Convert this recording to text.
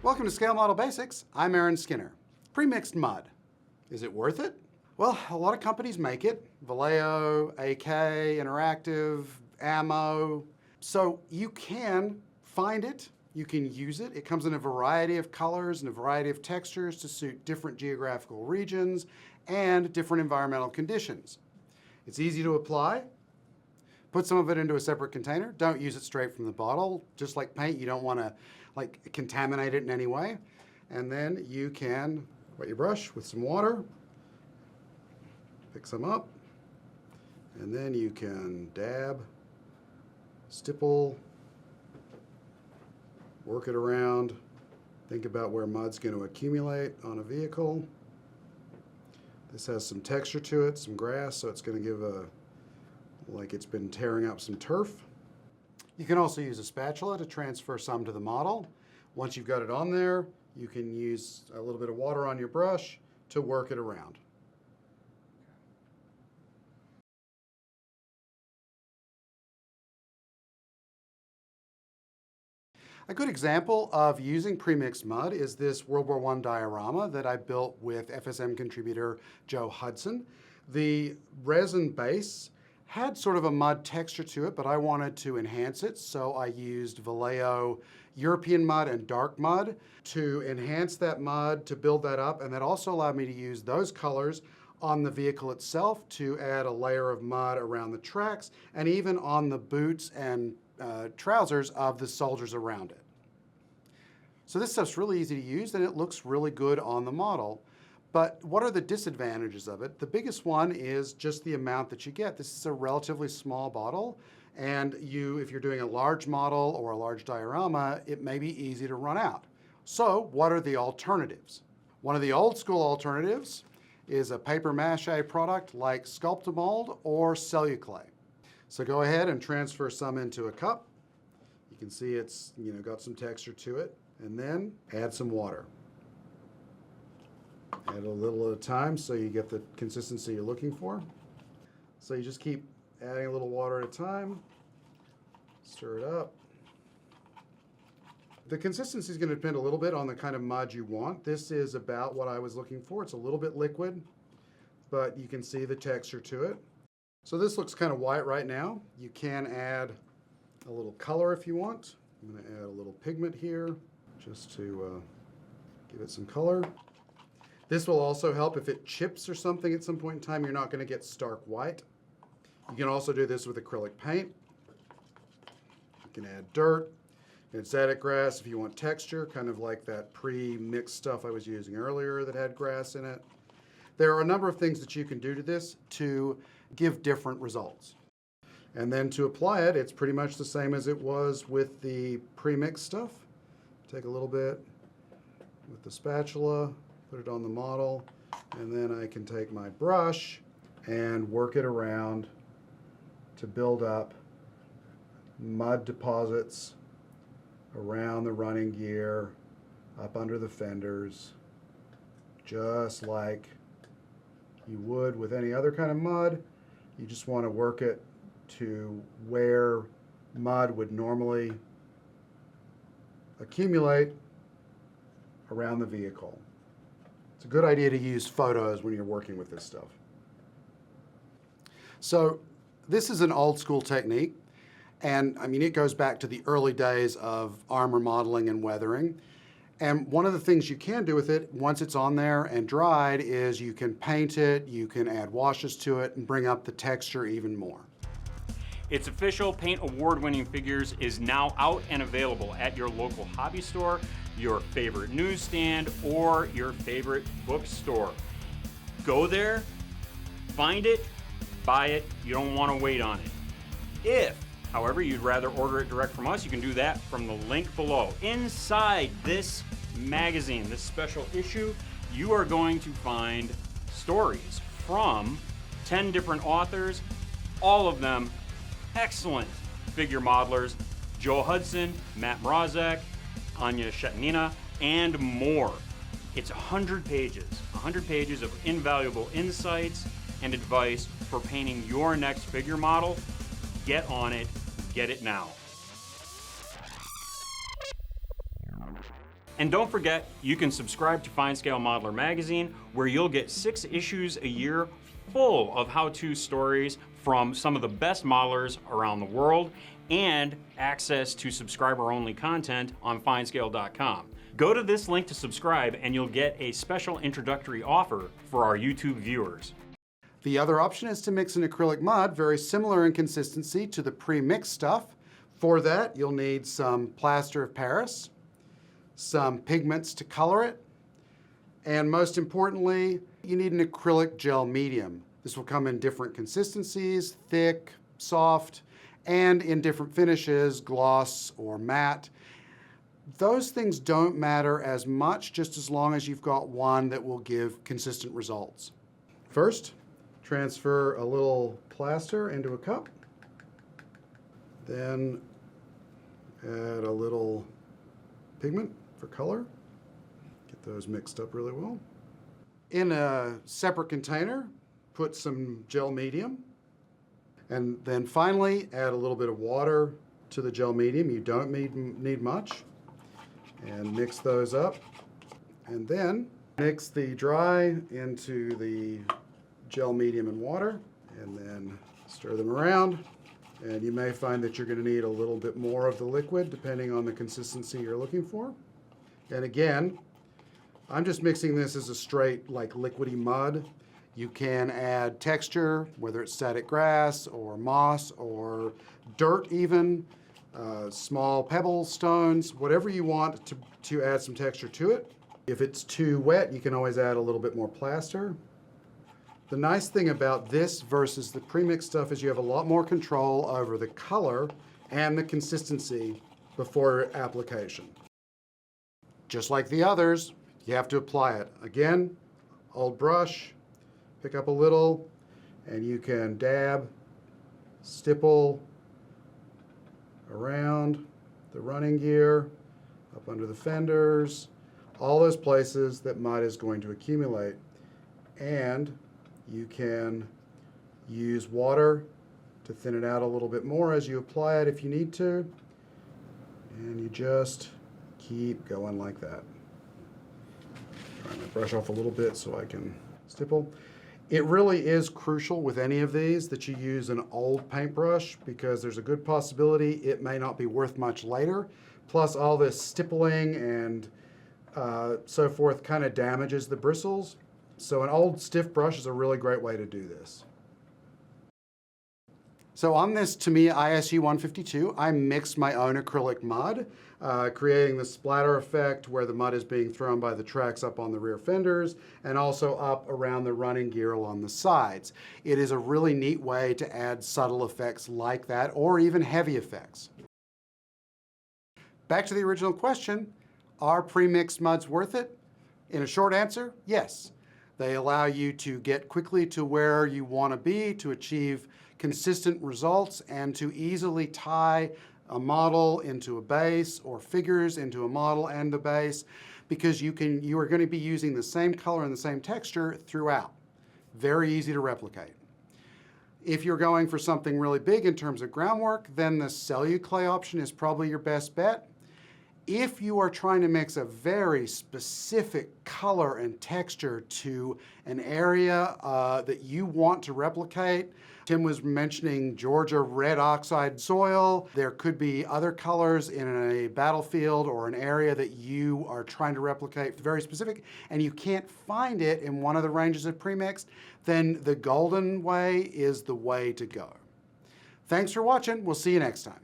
Welcome to Scale Model Basics. I'm Aaron Skinner. Premixed mud. Is it worth it? Well, a lot of companies make it. Vallejo, AK, Interactive, Ammo. So you can find it, you can use it. It comes in a variety of colors and a variety of textures to suit different geographical regions and different environmental conditions. It's easy to apply. Put some of it into a separate container. Don't use it straight from the bottle. Just like paint, you don't want to contaminate it in any way. And then you can wet your brush with some water, pick some up, and then you can dab, stipple, work it around, think about where mud's going to accumulate on a vehicle. This has some texture to it, some grass, so it's going to give like it's been tearing up some turf. You can also use a spatula to transfer some to the model. Once you've got it on there, you can use a little bit of water on your brush to work it around. A good example of using premixed mud is this World War I diorama that I built with FSM contributor Joe Hudson. The resin base had sort of a mud texture to it, but I wanted to enhance it, so I used Vallejo European mud and dark mud to enhance that mud, to build that up, and that also allowed me to use those colors on the vehicle itself to add a layer of mud around the tracks and even on the boots and trousers of the soldiers around it. So this stuff's really easy to use and it looks really good on the model. But what are the disadvantages of it? The biggest one is just the amount that you get. This is a relatively small bottle, and if you're doing a large model or a large diorama, it may be easy to run out. So what are the alternatives? One of the old school alternatives is a paper mache product like Sculptamold or Celluclay. So go ahead and transfer some into a cup. You can see it's got some texture to it, and then add some water. Add a little at a time so you get the consistency you're looking for. So you just keep adding a little water at a time, stir it up. The consistency is going to depend a little bit on the kind of mud you want. This is about what I was looking for. It's a little bit liquid, but you can see the texture to it. So this looks kind of white right now. You can add a little color if you want. I'm going to add a little pigment here just to give it some color. This will also help if it chips or something at some point in time. You're not going to get stark white. You can also do this with acrylic paint. You can add dirt. You can add grass if you want texture, kind of like that pre-mixed stuff I was using earlier that had grass in it. There are a number of things that you can do to this to give different results. And then to apply it, it's pretty much the same as it was with the pre-mixed stuff. Take a little bit with the spatula, put it on the model, and then I can take my brush and work it around to build up mud deposits around the running gear, up under the fenders, just like you would with any other kind of mud. You just want to work it to where mud would normally accumulate around the vehicle. It's a good idea to use photos when you're working with this stuff. So this is an old school technique, and I mean it goes back to the early days of armor modeling and weathering. And one of the things you can do with it once it's on there and dried is you can paint it, you can add washes to it and bring up the texture even more. Its official Paint Award-winning figures is now out and available at your local hobby store, your favorite newsstand, or your favorite bookstore. Go there, find it, buy it. You don't want to wait on it. If, however, you'd rather order it direct from us, you can do that from the link below. Inside this magazine, this special issue, you are going to find stories from 10 different authors, all of them excellent figure modelers: Joe Hudson, Matt Mrazek, Anya Shetnina, and more. It's 100 pages of invaluable insights and advice for painting your next figure model. Get on it, get it now. And don't forget, you can subscribe to FineScale Modeler magazine, where you'll get 6 issues a year full of how-to stories from some of the best modelers around the world, and access to subscriber-only content on FineScale.com. Go to this link to subscribe and you'll get a special introductory offer for our YouTube viewers. The other option is to mix an acrylic mud, very similar in consistency to the pre-mixed stuff. For that, you'll need some plaster of Paris, some pigments to color it, and most importantly, you need an acrylic gel medium. This will come in different consistencies, thick, soft, and in different finishes, gloss or matte. Those things don't matter as much, just as long as you've got one that will give consistent results. First, transfer a little plaster into a cup. Then add a little pigment for color. Get those mixed up really well. In a separate container, put some gel medium. And then finally, add a little bit of water to the gel medium. You don't need much. And mix those up. And then mix the dry into the gel medium and water. And then stir them around. And you may find that you're going to need a little bit more of the liquid depending on the consistency you're looking for. And again, I'm just mixing this as a straight, like liquidy mud. You can add texture, whether it's static grass or moss or dirt even, small pebbles, stones, whatever you want to add some texture to it. If it's too wet, you can always add a little bit more plaster. The nice thing about this versus the premixed stuff is you have a lot more control over the color and the consistency before application. Just like the others, you have to apply it. Again, old brush, pick up a little, and you can dab, stipple around the running gear, up under the fenders, all those places that mud is going to accumulate. And you can use water to thin it out a little bit more as you apply it if you need to. And you just keep going like that. Trying to brush off a little bit so I can stipple. It really is crucial with any of these that you use an old paintbrush, because there's a good possibility it may not be worth much later. Plus all this stippling and so forth kind of damages the bristles. So an old stiff brush is a really great way to do this. So on this Tamiya ISU 152, I mixed my own acrylic mud, creating the splatter effect where the mud is being thrown by the tracks up on the rear fenders and also up around the running gear along the sides. It is a really neat way to add subtle effects like that, or even heavy effects. Back to the original question, are pre-mixed muds worth it? In a short answer, yes. They allow you to get quickly to where you want to be to achieve consistent results and to easily tie a model into a base or figures into a model and the base, because you are going to be using the same color and the same texture throughout. Very easy to replicate. If you're going for something really big in terms of groundwork, then the Celluclay option is probably your best bet. If you are trying to mix a very specific color and texture to an area that you want to replicate, Tim was mentioning Georgia red oxide soil. There could be other colors in a battlefield or an area that you are trying to replicate, very specific, and you can't find it in one of the ranges of premixed, then the golden way is the way to go. Thanks for watching. We'll see you next time.